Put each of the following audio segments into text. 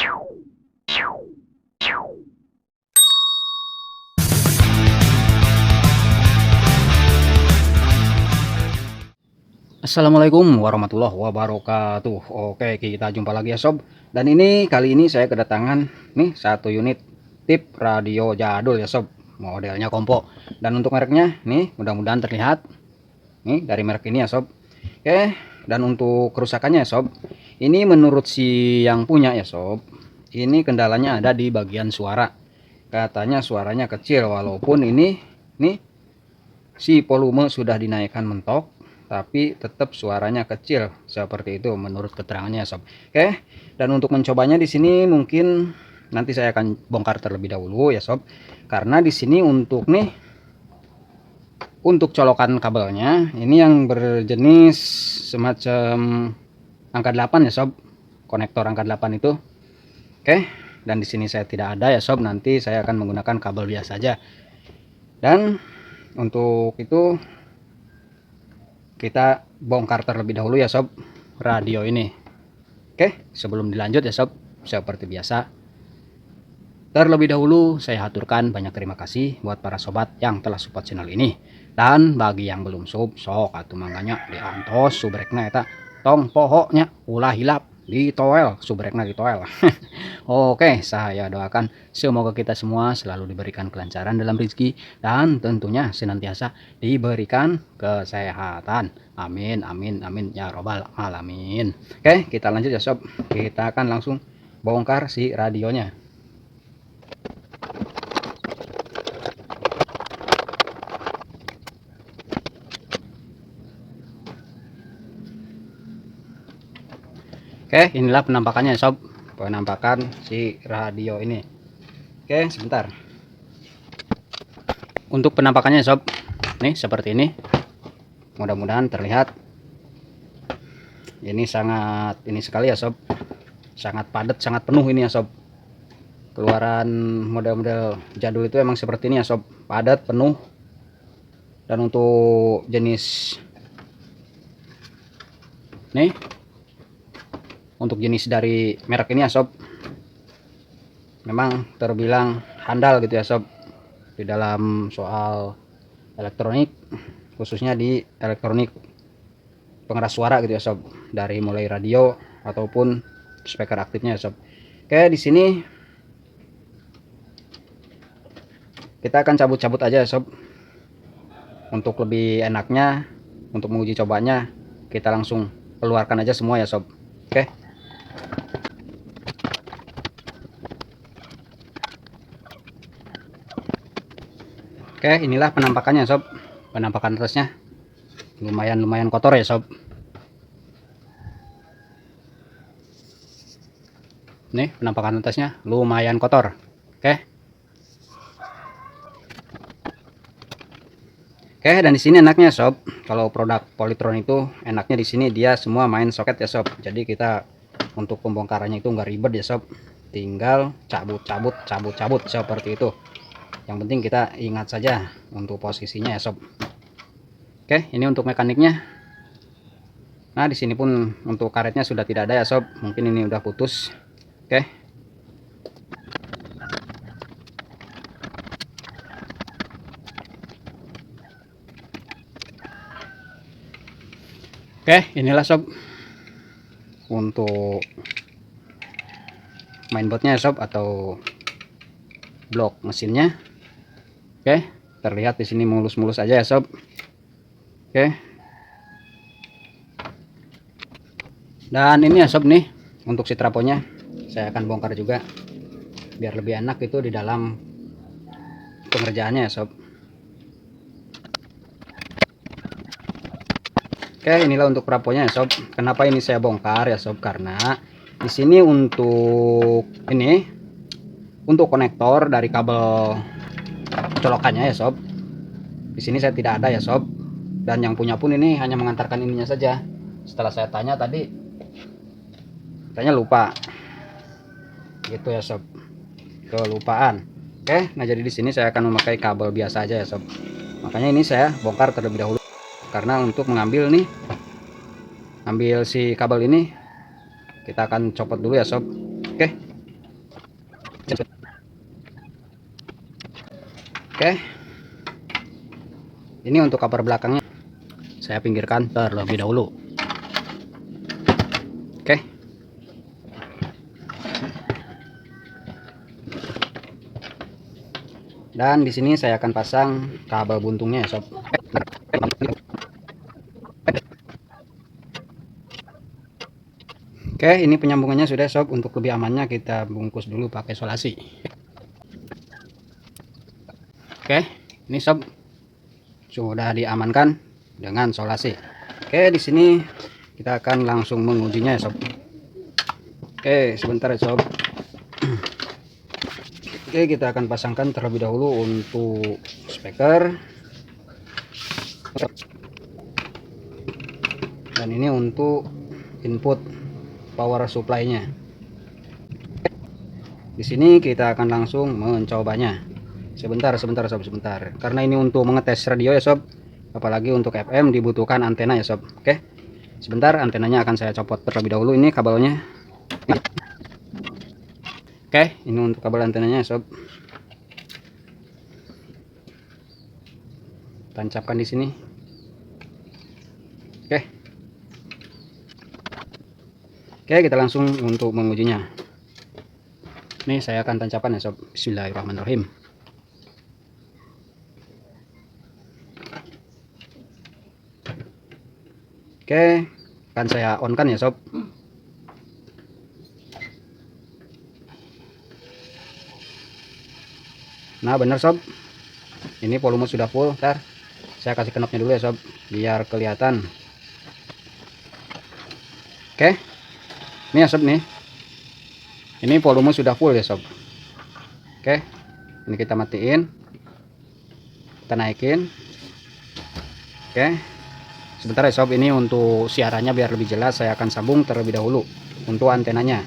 Assalamualaikum warahmatullahi wabarakatuh. Oke, kita jumpa lagi ya sob. Dan kali ini saya kedatangan nih satu unit tip radio jadul ya sob. Modelnya kompo. Dan untuk mereknya nih mudah-mudahan terlihat nih dari merek ini ya sob. Oke, dan untuk kerusakannya ya sob. Ini menurut si yang punya ya sob. Ini kendalanya ada di bagian suara. Katanya suaranya kecil walaupun ini nih si volume sudah dinaikkan mentok, tapi tetap suaranya kecil seperti itu menurut keterangannya sob. Oke, dan untuk mencobanya di sini mungkin nanti saya akan bongkar terlebih dahulu ya sob, karena di sini untuk colokan kabelnya ini yang berjenis semacam angka 8 ya sob, konektor angka 8 itu. Oke, dan di sini saya tidak ada ya sob, nanti saya akan menggunakan kabel biasa saja. Dan untuk itu kita bongkar terlebih dahulu ya sob radio ini. Oke, sebelum dilanjut ya sob, seperti biasa terlebih dahulu saya haturkan banyak terima kasih buat para sobat yang telah support channel ini. Dan bagi yang belum sub, sok atuh mangganya diantos subrekna eta tong pohoknya ulah hilap ditoel, subrekna ditoel. Oke, saya doakan semoga kita semua selalu diberikan kelancaran dalam rezeki dan tentunya senantiasa diberikan kesehatan. Amin, amin, amin ya robbal alamin. Oke, kita lanjut ya sob. Kita akan langsung bongkar si radionya. Oke, inilah penampakannya sob, penampakan si radio ini. Oke, sebentar. Untuk penampakannya sob, nih seperti ini. Mudah-mudahan terlihat. Ini sangat ini sekali ya sob, sangat padat, sangat penuh ini ya sob. Keluaran model-model jadul itu emang seperti ini ya sob, padat, penuh. Dan untuk jenis nih, untuk jenis dari merek ini ya sob, memang terbilang handal gitu ya sob di dalam soal elektronik, khususnya di elektronik pengeras suara gitu ya sob, dari mulai radio ataupun speaker aktifnya ya sob. Oke, di sini kita akan cabut-cabut aja ya sob. Untuk lebih enaknya, untuk menguji cobanya, kita langsung keluarkan aja semua ya sob. Oke. Oke, inilah penampakannya sob. Penampakan atasnya lumayan kotor ya sob. Nih, penampakan atasnya lumayan kotor. Oke. Oke, dan di sini enaknya sob, kalau produk Polytron itu enaknya di sini dia semua main soket ya sob. Jadi kita untuk pembongkarannya itu nggak ribet ya sob. Tinggal cabut seperti itu. Yang penting kita ingat saja untuk posisinya ya sob. Oke, ini untuk mekaniknya. Nah, di sini pun untuk karetnya sudah tidak ada ya sob. Mungkin ini udah putus. Oke. Oke, inilah sob untuk mainboardnya ya sob, atau blok mesinnya. Oke, terlihat di sini mulus-mulus aja ya sob. Oke. Dan ini ya sob nih untuk si traponya saya akan bongkar juga biar lebih enak itu di dalam pengerjaannya ya sob. Oke, inilah untuk traponya ya sob. Kenapa ini saya bongkar ya sob, karena di sini untuk konektor dari kabel colokannya ya sob, di sini saya tidak ada ya sob, dan yang punya pun ini hanya mengantarkan ininya saja. Setelah saya tanya tadi, katanya lupa gitu ya sob, kelupaan. Oke, nah jadi di sini saya akan memakai kabel biasa aja ya sob, makanya ini saya bongkar terlebih dahulu karena untuk mengambil si kabel ini kita akan copot dulu ya sob. Oke, Oke, ini untuk cover belakangnya saya pinggirkan terlebih dahulu. Oke, dan di sini saya akan pasang kabel buntungnya ya sob. Oke, ini penyambungannya sudah sob. Untuk lebih amannya kita bungkus dulu pakai solasi. Oke, ini sob sudah diamankan dengan solasi. Oke, di sini kita akan langsung mengujinya ya sob. Oke, sebentar ya sob. Oke, kita akan pasangkan terlebih dahulu untuk speaker. Dan ini untuk input power supply-nya. Di sini kita akan langsung mencobanya. Sebentar sob, sebentar. Karena ini untuk mengetes radio ya sob. Apalagi untuk FM dibutuhkan antena ya sob. Oke. Sebentar, antenanya akan saya copot terlebih dahulu. Ini kabelnya. Oke, ini untuk kabel antenanya ya sob. Tancapkan di sini. Oke. Oke, kita langsung untuk mengujinya. Ini saya akan tancapkan ya sob. Bismillahirrahmanirrahim. Oke, akan saya on kan ya sob. Nah bener sob, ini volume sudah full. Ntar saya kasih knopnya dulu ya sob, biar kelihatan. Oke, ini ya sob nih, ini volume sudah full ya sob. Oke, ini kita matiin, kita naikin. Oke, sebentar ya sob, ini untuk siarannya biar lebih jelas saya akan sambung terlebih dahulu untuk antenanya.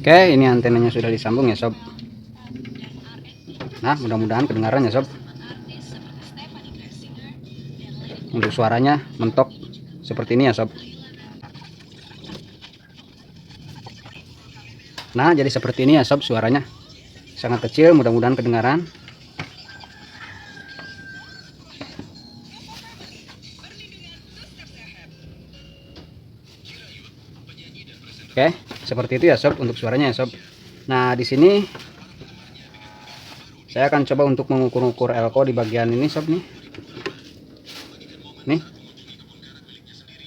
Oke, ini antenanya sudah disambung ya sob. Nah, mudah-mudahan kedengaran ya sob. Untuk suaranya mentok seperti ini ya sob. Nah, jadi seperti ini ya sob, suaranya sangat kecil, mudah-mudahan kedengaran. Oke, seperti itu ya sob untuk suaranya ya sob. Nah, di sini saya akan coba untuk mengukur-ukur elko di bagian ini sob nih. Nih.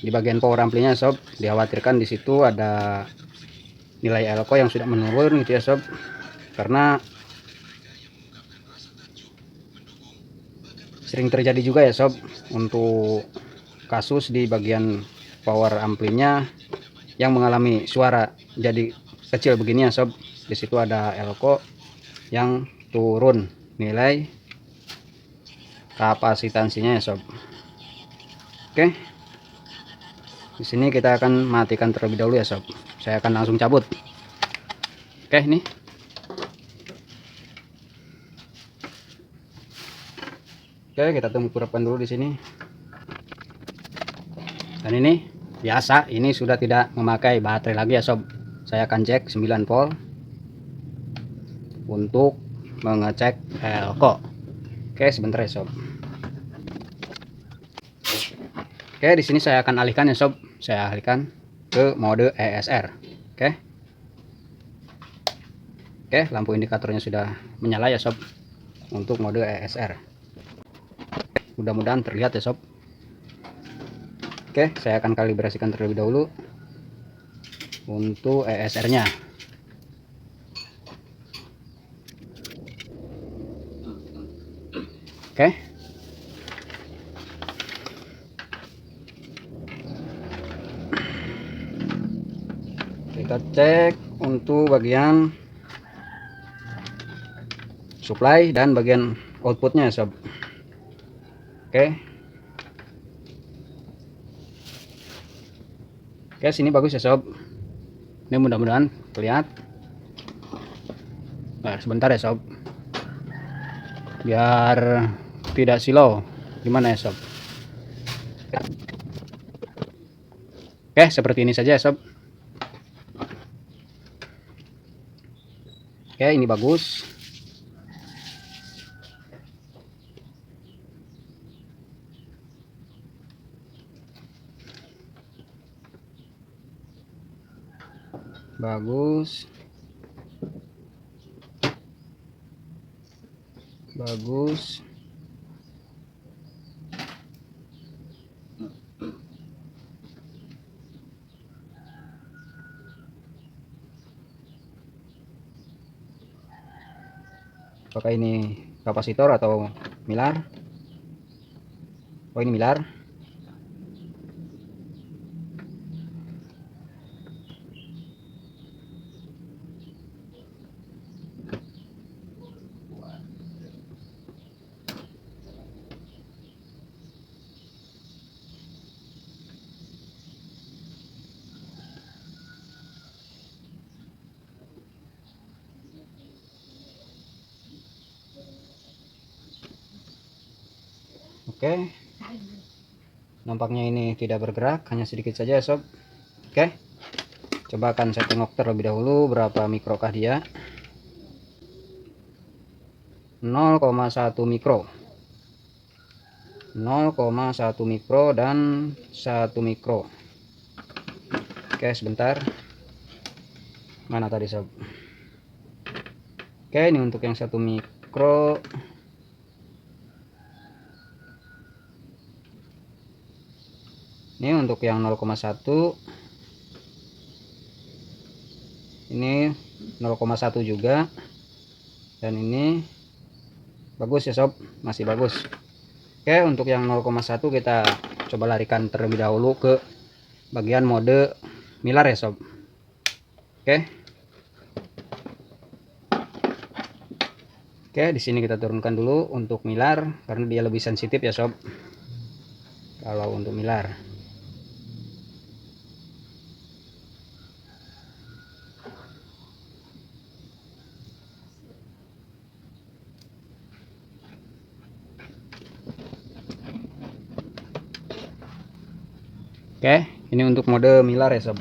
Di bagian power amplinya sob, dikhawatirkan di situ ada nilai elko yang sudah menurun gitu ya sob. Karena sering terjadi juga ya sob untuk kasus di bagian power amplinya yang mengalami suara jadi kecil begini ya sob. Di situ ada elko yang turun nilai kapasitansinya ya sob. Oke, di sini kita akan matikan terlebih dahulu ya sob. Saya akan langsung cabut. Oke, ini oke, kita tunggu kurapkan dulu di sini. Dan ini biasa, ini sudah tidak memakai baterai lagi ya sob. Saya akan cek 9 volt untuk mengecek elko. Oke, sebentar ya sob. Oke, di sini saya akan alihkan ya sob. Saya alihkan ke mode ESR. Oke. Oke, lampu indikatornya sudah menyala ya sob untuk mode ESR. Mudah-mudahan terlihat ya sob. Oke, saya akan kalibrasikan terlebih dahulu untuk ESR-nya. Oke. Kita cek untuk bagian supply dan bagian outputnya ya sob. Oke. Oke, sini bagus ya sob. Ini mudah-mudahan terlihat. Nah, sebentar ya sob. Biar tidak silau. Gimana ya sob? Oke, seperti ini saja ya sob. Oke, ini bagus. Bagus. Bagus. Apakah ini kapasitor atau milar? Oh, ini milar. Oke, nampaknya ini tidak bergerak, hanya sedikit saja sob. Oke, coba akan saya tengok terlebih dahulu berapa mikrokah dia. 0,1 mikro, 0,1 mikro dan 1 mikro. Oke, sebentar, mana tadi sob? Oke, ini untuk yang 1 mikro. Ini untuk yang 0,1. Ini 0,1 juga. Dan ini bagus ya sob, masih bagus. Oke, untuk yang 0,1 kita coba larikan terlebih dahulu ke bagian mode milar ya sob. Oke. Oke, di sini kita turunkan dulu untuk milar karena dia lebih sensitif ya sob. Kalau untuk milar. Oke, ini untuk mode milar ya sob.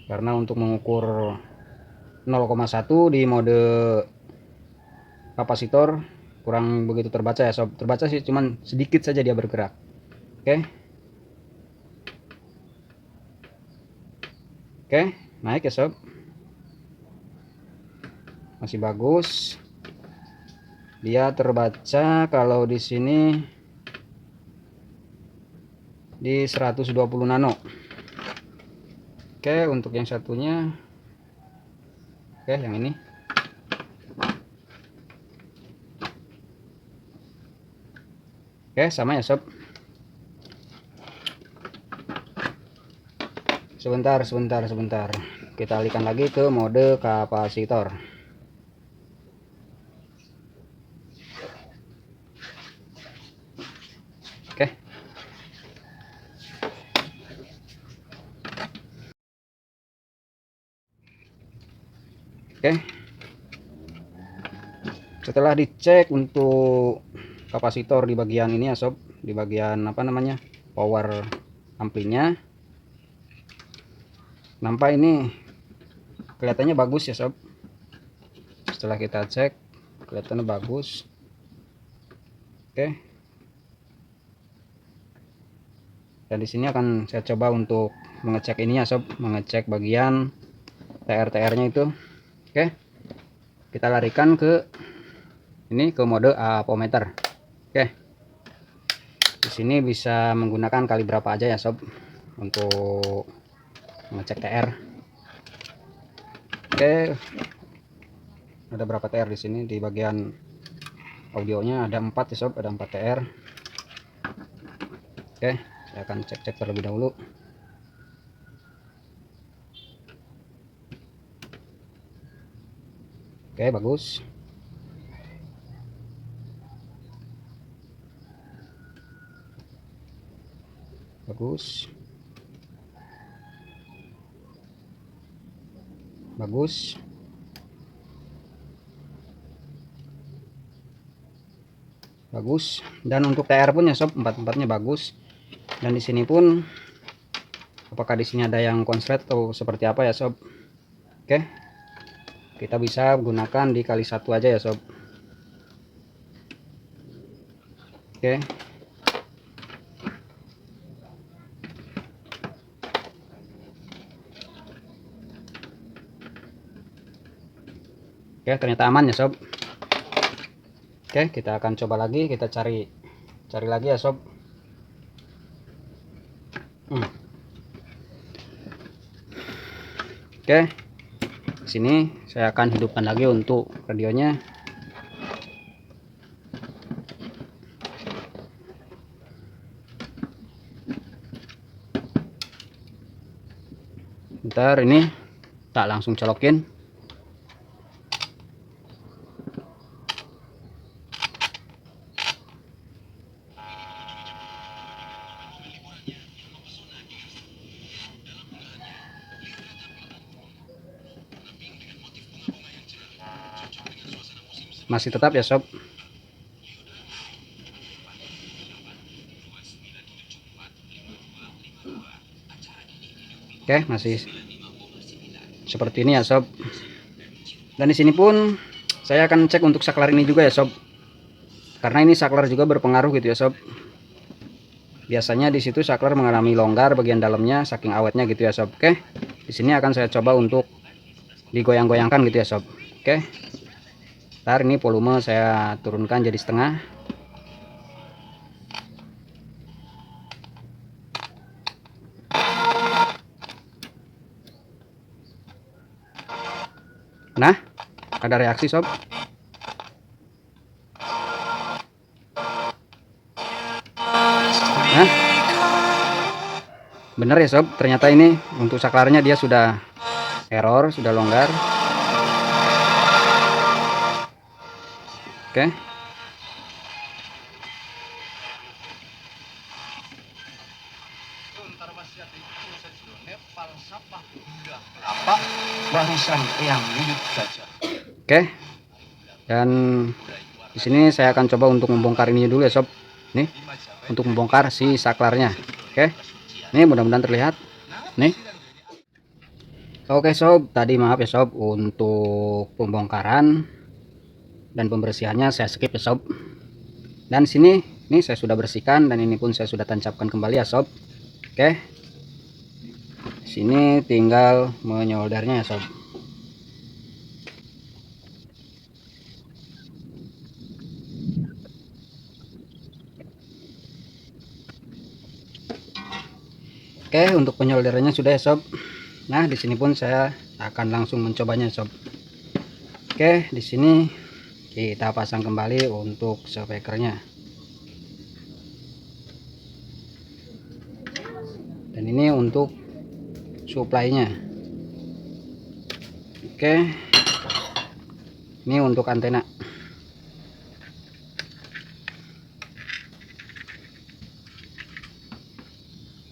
Karena untuk mengukur 0,1 di mode kapasitor kurang begitu terbaca ya sob. Terbaca sih, cuman sedikit saja dia bergerak. Oke. Oke, naik ya sob. Masih bagus. Dia terbaca kalau di sini di 120 nano. Oke, untuk yang satunya, oke, yang ini. Oke, sama ya sob. Sebentar. Kita alihkan lagi ke mode kapasitor. Oke. Oke. Setelah dicek untuk kapasitor di bagian ini ya sob, di bagian apa namanya, power amplinya, nampak ini kelihatannya bagus ya sob. Setelah kita cek kelihatannya bagus. Oke. Dan di sini akan saya coba untuk mengecek ini ya sob, mengecek bagian TR-nya itu. Oke, kita larikan ke ini, ke mode apometer. Oke, di sini bisa menggunakan kali berapa aja ya sob untuk mengecek TR. Oke, ada berapa TR di sini? Di bagian audionya ada 4 ya sob, ada 4 TR. Oke, saya akan cek terlebih dahulu. Oke, bagus. Bagus. Bagus. Bagus. Dan untuk TR pun ya sob, empat-empatnya bagus. Dan di sini pun apakah di sini ada yang konslet atau seperti apa ya sob? Oke, Oke, kita bisa gunakan di kali 1 aja ya sob. Oke, oke, ternyata aman ya sob. Oke, kita akan coba lagi, kita cari lagi ya sob. Oke, sini saya akan hidupkan lagi untuk radionya. Bentar, ini tak langsung colokin. Masih tetap ya sob. Oke, masih seperti ini ya sob. Dan di sini pun saya akan cek untuk saklar ini juga ya sob, karena ini saklar juga berpengaruh gitu ya sob. Biasanya di situ saklar mengalami longgar bagian dalamnya saking awetnya gitu ya sob. Oke, di sini akan saya coba untuk digoyang-goyangkan gitu ya sob. Oke, ntar ini volume saya turunkan jadi setengah. Nah, ada reaksi sob. Nah, bener ya sob, ternyata ini untuk saklarnya dia sudah error, sudah longgar. Oke, oke, dan di sini saya akan coba untuk membongkar ini dulu ya sob. Nih, untuk membongkar si saklarnya. Oke, ini mudah-mudahan terlihat. Nih, oke sob, tadi maaf ya sob untuk pembongkaran dan pembersihannya saya skip ya sob. Dan sini nih saya sudah bersihkan dan ini pun saya sudah tancapkan kembali ya sob. Oke, sini tinggal menyoldernya ya sob. Oke, untuk penyolderannya sudah ya sob. Nah, di sini pun saya akan langsung mencobanya sob. Oke, di sini kita pasang kembali untuk speakernya. Dan ini untuk supply-nya. Oke, ini untuk antena.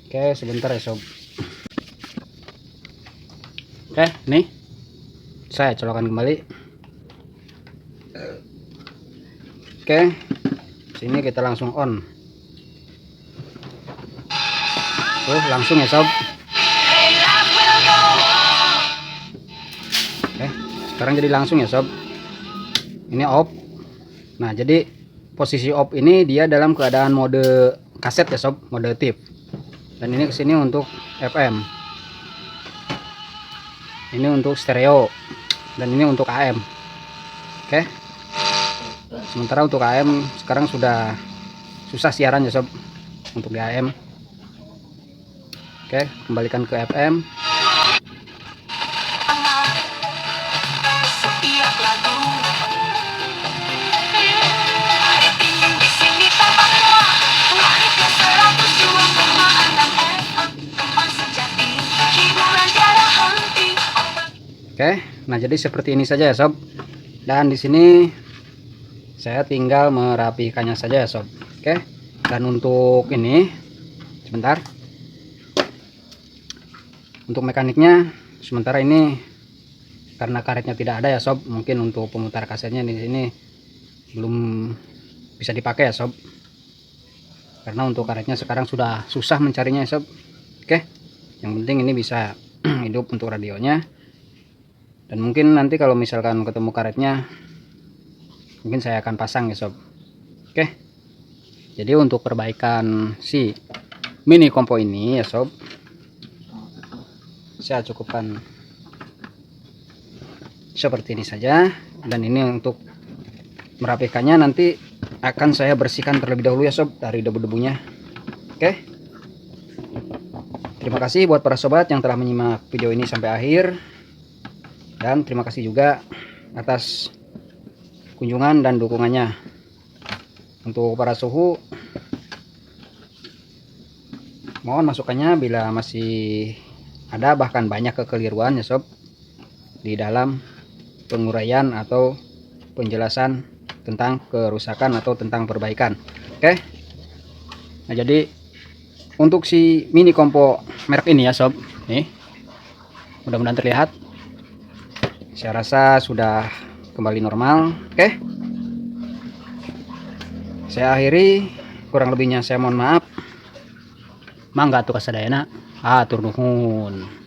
Oke, sebentar ya sob. Oke, nih saya colokan kembali. Oke, sini kita langsung on. Tuh, langsung ya sob. Oke, sekarang jadi langsung ya sob. Ini off. Nah, jadi posisi off ini dia dalam keadaan mode kaset ya sob, mode tip. Dan ini kesini untuk FM, ini untuk stereo, dan ini untuk AM. Oke, sementara untuk AM sekarang sudah susah siaran ya sob untuk di AM. Oke, kembalikan ke FM. Oke, nah jadi seperti ini saja ya sob. Dan di sini saya tinggal merapikannya saja ya sob. Oke, dan untuk ini sebentar, untuk mekaniknya sementara ini karena karetnya tidak ada ya sob, mungkin untuk pemutar kasetnya di sini belum bisa dipakai ya sob, karena untuk karetnya sekarang sudah susah mencarinya ya sob. Oke, yang penting ini bisa hidup untuk radionya. Dan mungkin nanti kalau misalkan ketemu karetnya, mungkin saya akan pasang ya sob. Oke, jadi untuk perbaikan si mini kompo ini ya sob, saya cukupkan seperti ini saja. Dan ini untuk merapikannya nanti akan saya bersihkan terlebih dahulu ya sob dari debu-debunya. Oke, terima kasih buat para sobat yang telah menyimak video ini sampai akhir. Dan terima kasih juga atas kunjungan dan dukungannya. Untuk para suhu, mohon masukannya bila masih ada bahkan banyak kekeliruan ya sob di dalam penguraian atau penjelasan tentang kerusakan atau tentang perbaikan. Oke, nah jadi untuk si mini kompo merek ini ya sob, nih mudah-mudahan terlihat, saya rasa sudah kembali normal. Oke, saya akhiri, kurang lebihnya saya mohon maaf. Mangga tuh kasadayana, atur nuhun.